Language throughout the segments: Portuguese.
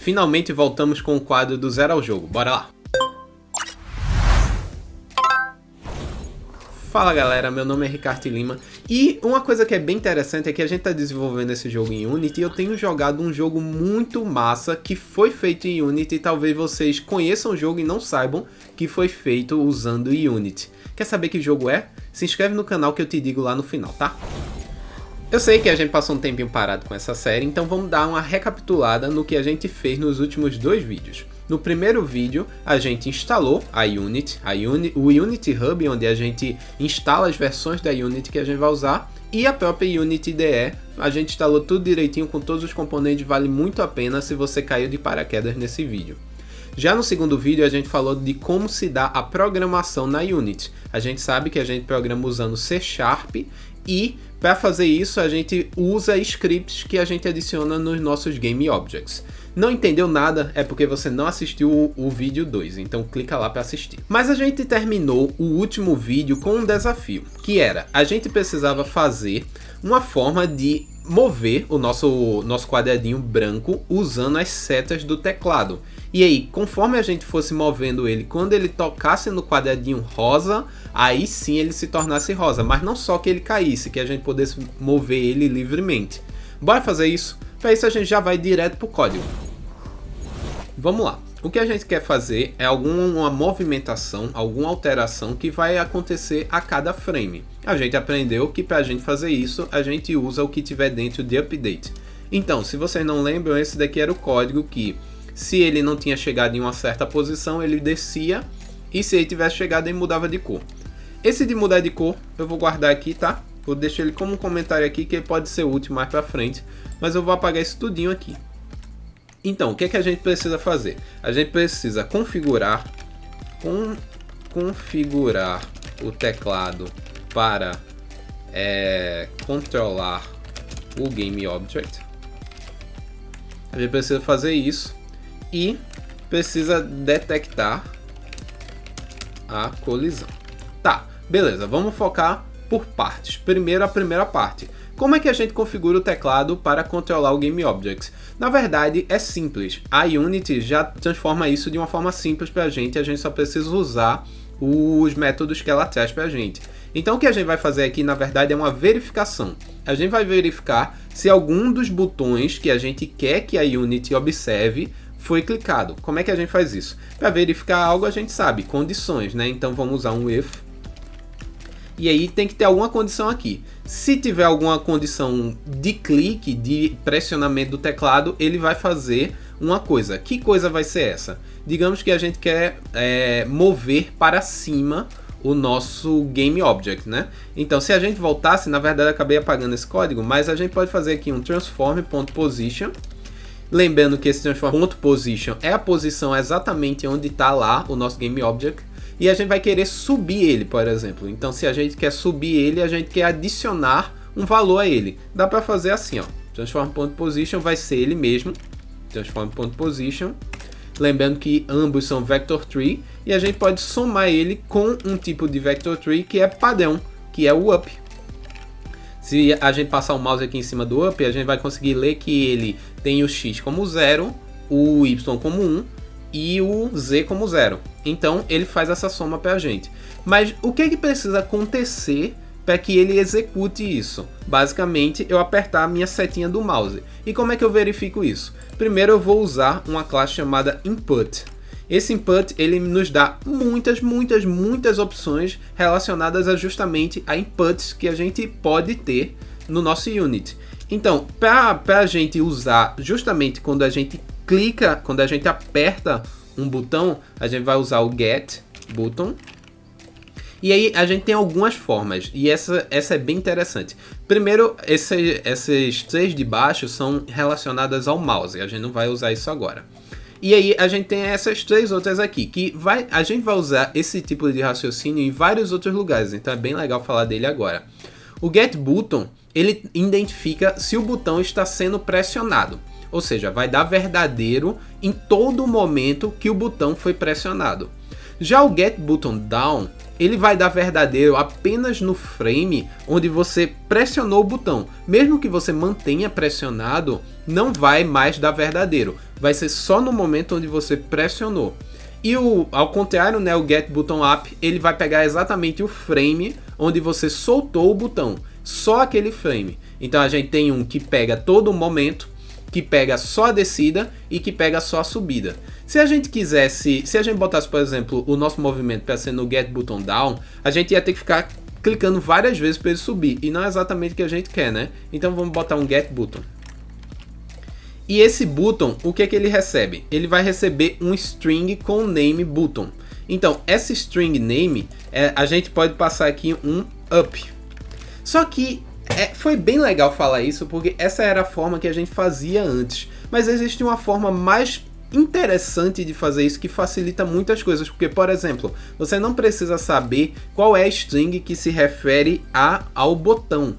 finalmente voltamos com o quadro do Zero ao Jogo, bora lá! Fala galera, meu nome é Ricardo Lima e uma coisa que é bem interessante é que a gente está desenvolvendo esse jogo em Unity e eu tenho jogado um jogo muito massa que foi feito em Unity e talvez vocês conheçam o jogo e não saibam que foi feito usando Unity. Quer saber que jogo é? Se inscreve no canal que eu te digo lá no final, tá? Eu sei que a gente passou um tempinho parado com essa série, então vamos dar uma recapitulada no que a gente fez nos últimos dois vídeos. No primeiro vídeo, a gente instalou a Unity, o Unity Hub, onde a gente instala as versões da Unity que a gente vai usar, e a própria Unity IDE. A gente instalou tudo direitinho com todos os componentes, vale muito a pena se você caiu de paraquedas nesse vídeo. Já no segundo vídeo, a gente falou de como se dá a programação na Unity. A gente sabe que a gente programa usando C# e para fazer isso a gente usa scripts que a gente adiciona nos nossos Game Objects. Não entendeu nada é porque você não assistiu o vídeo 2, então clica lá para assistir. Mas a gente terminou o último vídeo com um desafio, que era, a gente precisava fazer uma forma de mover o nosso quadradinho branco usando as setas do teclado. E aí, conforme a gente fosse movendo ele, quando ele tocasse no quadradinho rosa, aí sim ele se tornasse rosa, mas não só que ele caísse, que a gente pudesse mover ele livremente. Bora fazer isso? Para isso a gente já vai direto para o código. Vamos lá. O que a gente quer fazer é alguma movimentação, alguma alteração que vai acontecer a cada frame. A gente aprendeu que para a gente fazer isso, a gente usa o que tiver dentro de update. Então, se vocês não lembram, esse daqui era o código que, se ele não tinha chegado em uma certa posição, ele descia, e se ele tivesse chegado, ele mudava de cor. Esse de mudar de cor, eu vou guardar aqui, tá? Vou deixar ele como um comentário aqui, que ele pode ser útil mais para frente, mas eu vou apagar isso tudinho aqui. Então, o que é que a gente precisa fazer? A gente precisa configurar o teclado para controlar o Game Object. A gente precisa fazer isso e precisa detectar a colisão. Tá, beleza, vamos focar por partes. Primeiro, a primeira parte. Como é que a gente configura o teclado para controlar o Game Object? Na verdade, é simples. A Unity já transforma isso de uma forma simples para a gente só precisa usar os métodos que ela traz para a gente. Então o que a gente vai fazer aqui, na verdade, é uma verificação. A gente vai verificar se algum dos botões que a gente quer que a Unity observe foi clicado. Como é que a gente faz isso? Para verificar algo, a gente sabe, condições, né? Então vamos usar um if. E aí tem que ter alguma condição aqui. Se tiver alguma condição de clique, de pressionamento do teclado, ele vai fazer uma coisa. Que coisa vai ser essa? Digamos que a gente quer mover para cima o nosso Game Object, né? Então se a gente voltasse, na verdade eu acabei apagando esse código, mas a gente pode fazer aqui um transform.position. Lembrando que esse transform.position é a posição exatamente onde está lá o nosso Game Object. E a gente vai querer subir ele, por exemplo. Então se a gente quer subir ele, a gente quer adicionar um valor a ele. Dá para fazer assim, ó. Transform.position vai ser ele mesmo. Transform.position. Lembrando que ambos são vector tree. E a gente pode somar ele com um tipo de vector tree que é padrão, que é o up. Se a gente passar o mouse aqui em cima do up, a gente vai conseguir ler que ele tem o x como 0, o y como 1 e o z como 0. Então ele faz essa soma para a gente. Mas o que é que precisa acontecer para que ele execute isso? Basicamente eu apertar a minha setinha do mouse. E como é que eu verifico isso? Primeiro eu vou usar uma classe chamada input. Esse input ele nos dá muitas opções relacionadas justamente a inputs que a gente pode ter no nosso Unity. Então, para a gente usar justamente quando a gente clica, quando a gente aperta um botão, a gente vai usar o get button. E aí a gente tem algumas formas, e essa é bem interessante. Primeiro, essas três de baixo são relacionadas ao mouse, a gente não vai usar isso agora. E aí a gente tem essas três outras aqui, que a gente vai usar esse tipo de raciocínio em vários outros lugares, então é bem legal falar dele agora. O get button, ele identifica se o botão está sendo pressionado. Ou seja, vai dar verdadeiro em todo momento que o botão foi pressionado. Já o get button down, ele vai dar verdadeiro apenas no frame onde você pressionou o botão. Mesmo que você mantenha pressionado, não vai mais dar verdadeiro. vai ser só no momento onde você pressionou. E ao contrário, né, o Get Button Up, ele vai pegar exatamente o frame onde você soltou o botão, só aquele frame. Então a gente tem um que pega todo o momento, que pega só a descida e que pega só a subida. Se a gente quisesse, se a gente botasse, por exemplo, o nosso movimento para ser no Get Button Down, a gente ia ter que ficar clicando várias vezes para ele subir, e não é exatamente o que a gente quer, né? Então vamos botar um Get Button. E esse button, o que é que ele recebe? Ele vai receber um string com o name button. Então, essa string name, a gente pode passar aqui um up. Só que foi bem legal falar isso, porque essa era a forma que a gente fazia antes. Mas existe uma forma mais interessante de fazer isso, que facilita muitas coisas. Porque, por exemplo, você não precisa saber qual é a string que se refere ao botão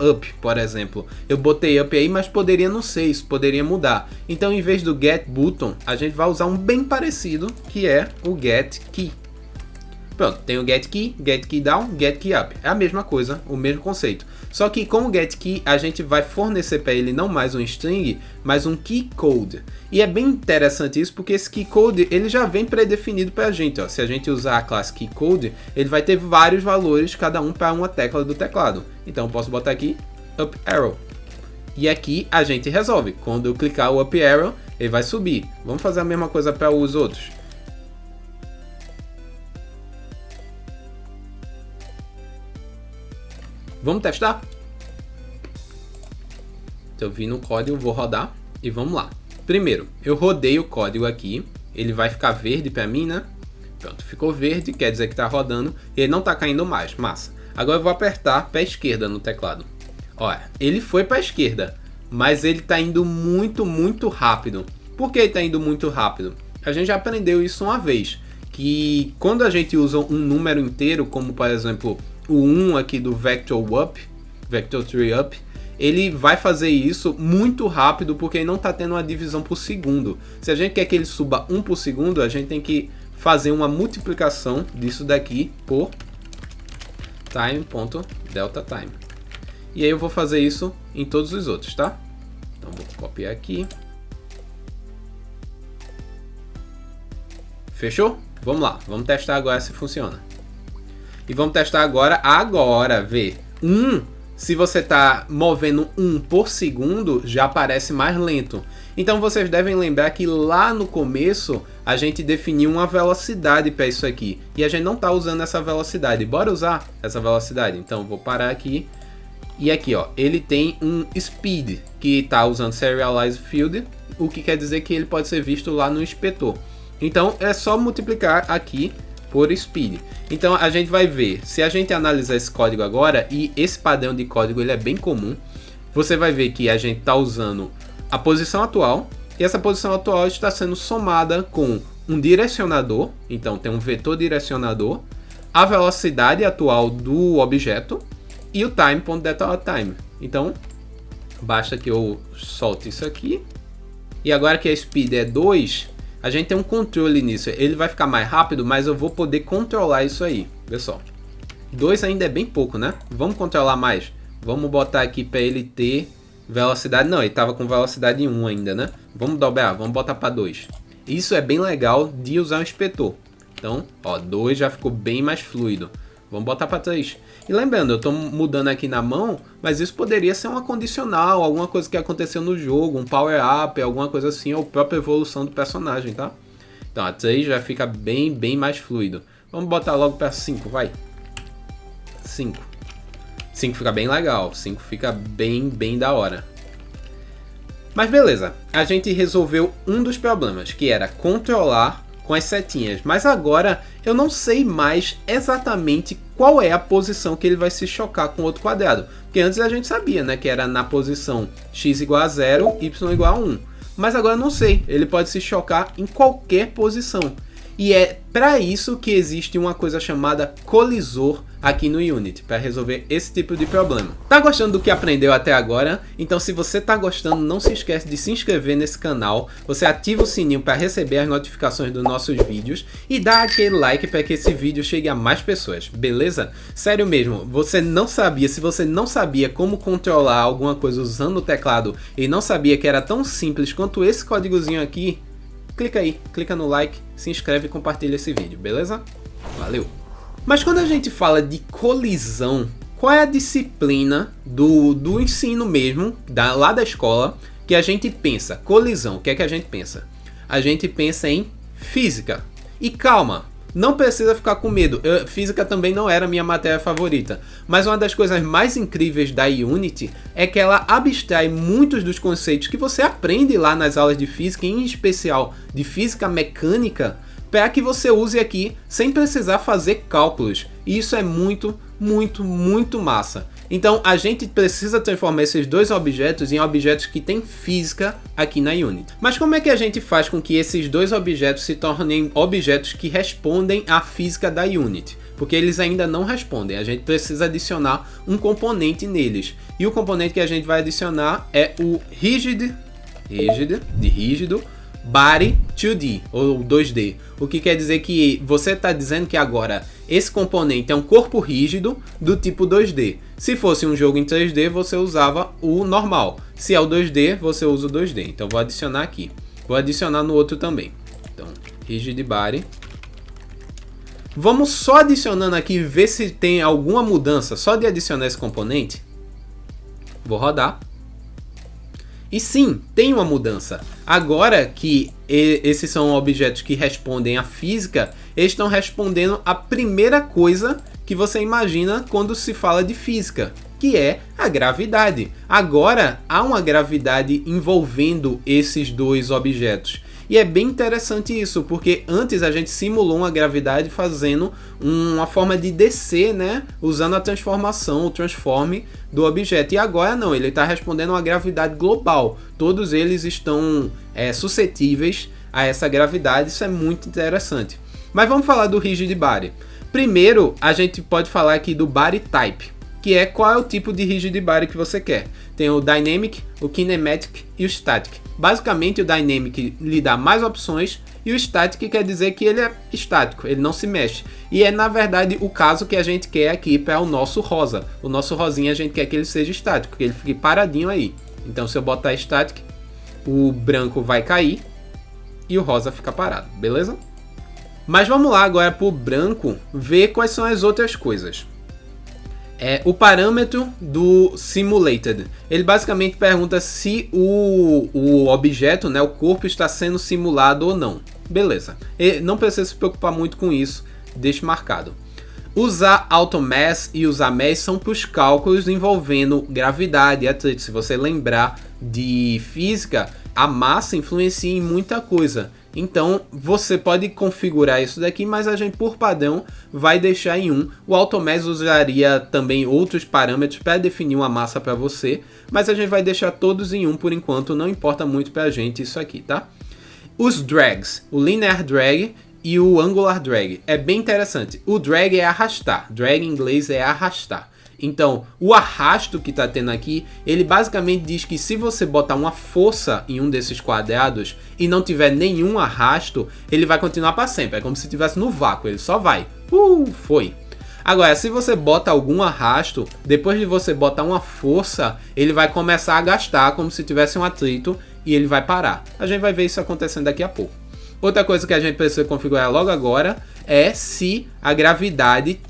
up, por exemplo. Eu botei up aí, mas poderia não ser, isso poderia mudar. Então, em vez do get button, a gente vai usar um bem parecido, que é o get key. Pronto, tem o get key down, get key up. É a mesma coisa, o mesmo conceito. Só que com o get key, a gente vai fornecer para ele não mais um string, mas um key code. E é bem interessante isso, porque esse key code ele já vem pré-definido para a gente. Ó. Se a gente usar a classe key code, ele vai ter vários valores, cada um para uma tecla do teclado. Então eu posso botar aqui up arrow. E aqui a gente resolve. Quando eu clicar o up arrow, ele vai subir. Vamos fazer a mesma coisa para os outros. Vamos testar? Então eu vim no código, vou rodar e vamos lá. Primeiro, eu rodei o código aqui, ele vai ficar verde para mim, né? Pronto, ficou verde, quer dizer que está rodando e ele não está caindo mais, massa. Agora eu vou apertar para a esquerda no teclado. Olha, ele foi para a esquerda, mas ele está indo muito rápido. Por que ele está indo muito rápido? A gente já aprendeu isso uma vez, que quando a gente usa um número inteiro, como por exemplo o 1 aqui do Vector Up, Vector Tree Up, ele vai fazer isso muito rápido porque ele não está tendo uma divisão por segundo. Se a gente quer que ele suba 1 por segundo, a gente tem que fazer uma multiplicação disso daqui por time.deltaTime. E aí eu vou fazer isso em todos os outros, tá? Então vou copiar aqui. Fechou? Vamos lá, vamos testar agora se funciona. E vamos testar agora, ver. Se você está movendo 1 por segundo, já parece mais lento. Então vocês devem lembrar que lá no começo, a gente definiu uma velocidade para isso aqui. E a gente não está usando essa velocidade. Bora usar essa velocidade. Então vou parar aqui. E aqui, ó, ele tem um speed, que está usando serialize field, o que quer dizer que ele pode ser visto lá no inspetor. Então é só multiplicar aqui por speed. Então a gente vai ver, se a gente analisar esse código agora, e esse padrão de código ele é bem comum, você vai ver que a gente está usando a posição atual, e essa posição atual está sendo somada com um direcionador, então tem um vetor direcionador, a velocidade atual do objeto e o time.deltaTime. Então basta que eu solte isso aqui, e agora que a speed é 2, a gente tem um controle nisso. Ele vai ficar mais rápido, mas eu vou poder controlar isso aí, pessoal. 2 ainda é bem pouco, né? Vamos controlar mais. Vamos botar aqui para ele ter velocidade. Não, ele estava com velocidade 1 ainda, né? Vamos dobrar, vamos botar para 2. Isso é bem legal de usar um inspetor. Então, ó, 2 já ficou bem mais fluido. Vamos botar para 3. E lembrando, eu estou mudando aqui na mão, mas isso poderia ser uma condicional, alguma coisa que aconteceu no jogo, um power-up, alguma coisa assim, ou a própria evolução do personagem, tá? Então a 3 já fica bem mais fluido. Vamos botar logo para 5, vai. 5. 5 fica bem legal, 5 fica bem da hora. Mas beleza, a gente resolveu um dos problemas, que era controlar com as setinhas, mas agora eu não sei mais exatamente qual é a posição que ele vai se chocar com outro quadrado, porque antes a gente sabia, né, que era na posição x igual a 0, y igual a 1, mas agora eu não sei, ele pode se chocar em qualquer posição. E é para isso que existe uma coisa chamada colisor aqui no Unity, para resolver esse tipo de problema. Tá gostando do que aprendeu até agora? Então se você tá gostando, não se esquece de se inscrever nesse canal, você ativa o sininho para receber as notificações dos nossos vídeos e dá aquele like para que esse vídeo chegue a mais pessoas, beleza? Sério mesmo, se você não sabia como controlar alguma coisa usando o teclado e não sabia que era tão simples quanto esse códigozinho aqui, clica aí, clica no like, se inscreve e compartilha esse vídeo, beleza? Valeu! Mas quando a gente fala de colisão, qual é a disciplina do ensino mesmo, lá da escola, que a gente pensa? Colisão, o que é que a gente pensa? A gente pensa em física. E calma, não precisa ficar com medo, física também não era minha matéria favorita, mas uma das coisas mais incríveis da Unity é que ela abstrai muitos dos conceitos que você aprende lá nas aulas de física, em especial de física mecânica, para que você use aqui sem precisar fazer cálculos. E isso é muito massa. Então a gente precisa transformar esses dois objetos em objetos que têm física aqui na Unity. Mas como é que a gente faz com que esses dois objetos se tornem objetos que respondem à física da Unity? Porque eles ainda não respondem, a gente precisa adicionar um componente neles. E o componente que a gente vai adicionar é o rígido, Body 2D, ou 2D. O que quer dizer que você está dizendo que agora esse componente é um corpo rígido do tipo 2D. Se fosse um jogo em 3D, você usava o normal. Se é o 2D, você usa o 2D. Então vou adicionar aqui. Vou adicionar no outro também. Então, Rigid Body. Vamos só adicionando aqui e ver se tem alguma mudança. Só de adicionar esse componente. Vou rodar. E sim, tem uma mudança. Agora que esses são objetos que respondem à física, eles estão respondendo à primeira coisa que você imagina quando se fala de física, que é a gravidade. Agora há uma gravidade envolvendo esses dois objetos. E é bem interessante isso, porque antes a gente simulou uma gravidade fazendo uma forma de descer, né? Usando a transformação, o transform do objeto. E agora não, ele está respondendo a uma gravidade global. Todos eles estão suscetíveis a essa gravidade, isso é muito interessante. Mas vamos falar do Rigid Body. Primeiro, a gente pode falar aqui do Body Type, que é qual é o tipo de Rigid Body que você quer. Tem o Dynamic, o Kinematic e o Static. Basicamente o Dynamic lhe dá mais opções e o Static quer dizer que ele é estático, ele não se mexe. E é na verdade o caso que a gente quer aqui para o nosso rosa. O nosso rosinha a gente quer que ele seja estático, que ele fique paradinho aí. Então se eu botar Static, o branco vai cair e o rosa fica parado, beleza? Mas vamos lá agora para o branco ver quais são as outras coisas. O parâmetro do Simulated. Ele basicamente pergunta se o objeto, né, o corpo, está sendo simulado ou não. Beleza. Não precisa se preocupar muito com isso. Deixe marcado. Usar AutoMass e usar Mass são para os cálculos envolvendo gravidade e atrito. Se você lembrar de física, a massa influencia em muita coisa. Então você pode configurar isso daqui, mas a gente por padrão vai deixar em 1. O AutoMass usaria também outros parâmetros para definir uma massa para você, mas a gente vai deixar todos em 1 por enquanto, não importa muito para a gente isso aqui, tá? Os drags, o Linear Drag e o Angular Drag, é bem interessante. O drag é arrastar, drag em inglês é arrastar. Então, o arrasto que está tendo aqui, ele basicamente diz que se você botar uma força em um desses quadrados e não tiver nenhum arrasto, ele vai continuar para sempre. É como se estivesse no vácuo, ele só vai. Foi. Agora, se você bota algum arrasto, depois de você botar uma força, ele vai começar a gastar como se tivesse um atrito e ele vai parar. A gente vai ver isso acontecendo daqui a pouco. Outra coisa que a gente precisa configurar logo agora é se a gravidade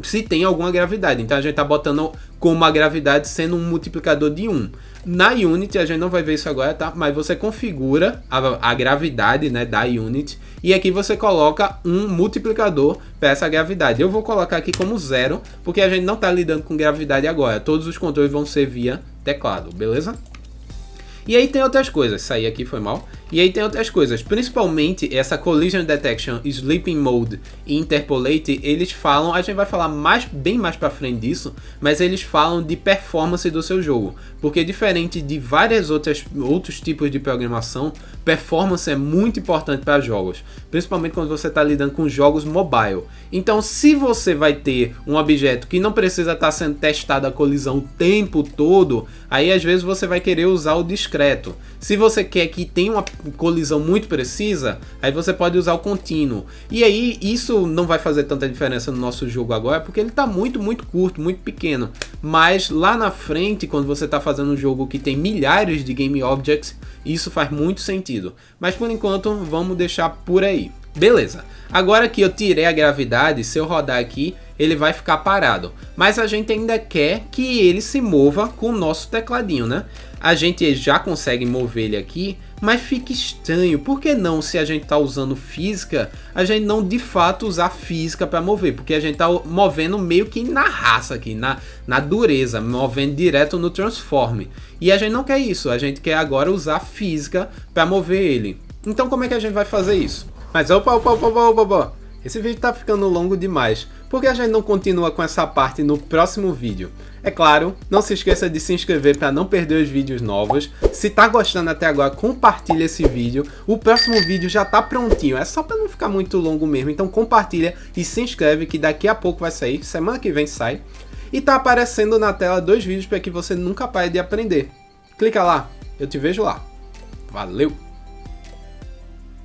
se tem alguma gravidade. Então a gente está botando como a gravidade sendo um multiplicador de 1. Na Unity a gente não vai ver isso agora, tá? Mas você configura a gravidade, né, da Unity e aqui você coloca um multiplicador para essa gravidade. Eu vou colocar aqui como 0 porque a gente não está lidando com gravidade agora. Todos os controles vão ser via teclado, beleza? E aí tem outras coisas, sair aqui foi mal. E aí tem outras coisas, principalmente essa Collision Detection, Sleeping Mode e Interpolate, eles falam, a gente vai falar bem mais pra frente disso, mas eles falam de performance do seu jogo, porque diferente de vários outros tipos de programação, performance é muito importante para jogos, principalmente quando você está lidando com jogos mobile. Então, se você vai ter um objeto que não precisa estar sendo testado a colisão o tempo todo, aí às vezes você vai querer usar o discreto. Se você quer que tenha uma colisão muito precisa, aí você pode usar o contínuo. E aí isso não vai fazer tanta diferença no nosso jogo agora, porque ele está muito curto, muito pequeno. Mas lá na frente, quando você está fazendo um jogo que tem milhares de Game Objects, isso faz muito sentido. Mas por enquanto, vamos deixar por aí. Beleza, agora que eu tirei a gravidade, se eu rodar aqui, ele vai ficar parado. Mas a gente ainda quer que ele se mova com o nosso tecladinho, né? A gente já consegue mover ele aqui, mas fica estranho. Por que não, se a gente está usando física, a gente não de fato usar física para mover? Porque a gente está movendo meio que na raça aqui, na dureza, movendo direto no transform. E a gente não quer isso, a gente quer agora usar física para mover ele. Então como é que a gente vai fazer isso? Mas opa. Esse vídeo tá ficando longo demais, por que a gente não continua com essa parte no próximo vídeo? É claro, não se esqueça de se inscrever para não perder os vídeos novos. Se tá gostando até agora, compartilha esse vídeo. O próximo vídeo já tá prontinho, é só para não ficar muito longo mesmo. Então compartilha e se inscreve que daqui a pouco vai sair, semana que vem sai. E tá aparecendo na tela 2 vídeos para que você nunca pare de aprender. Clica lá, eu te vejo lá. Valeu!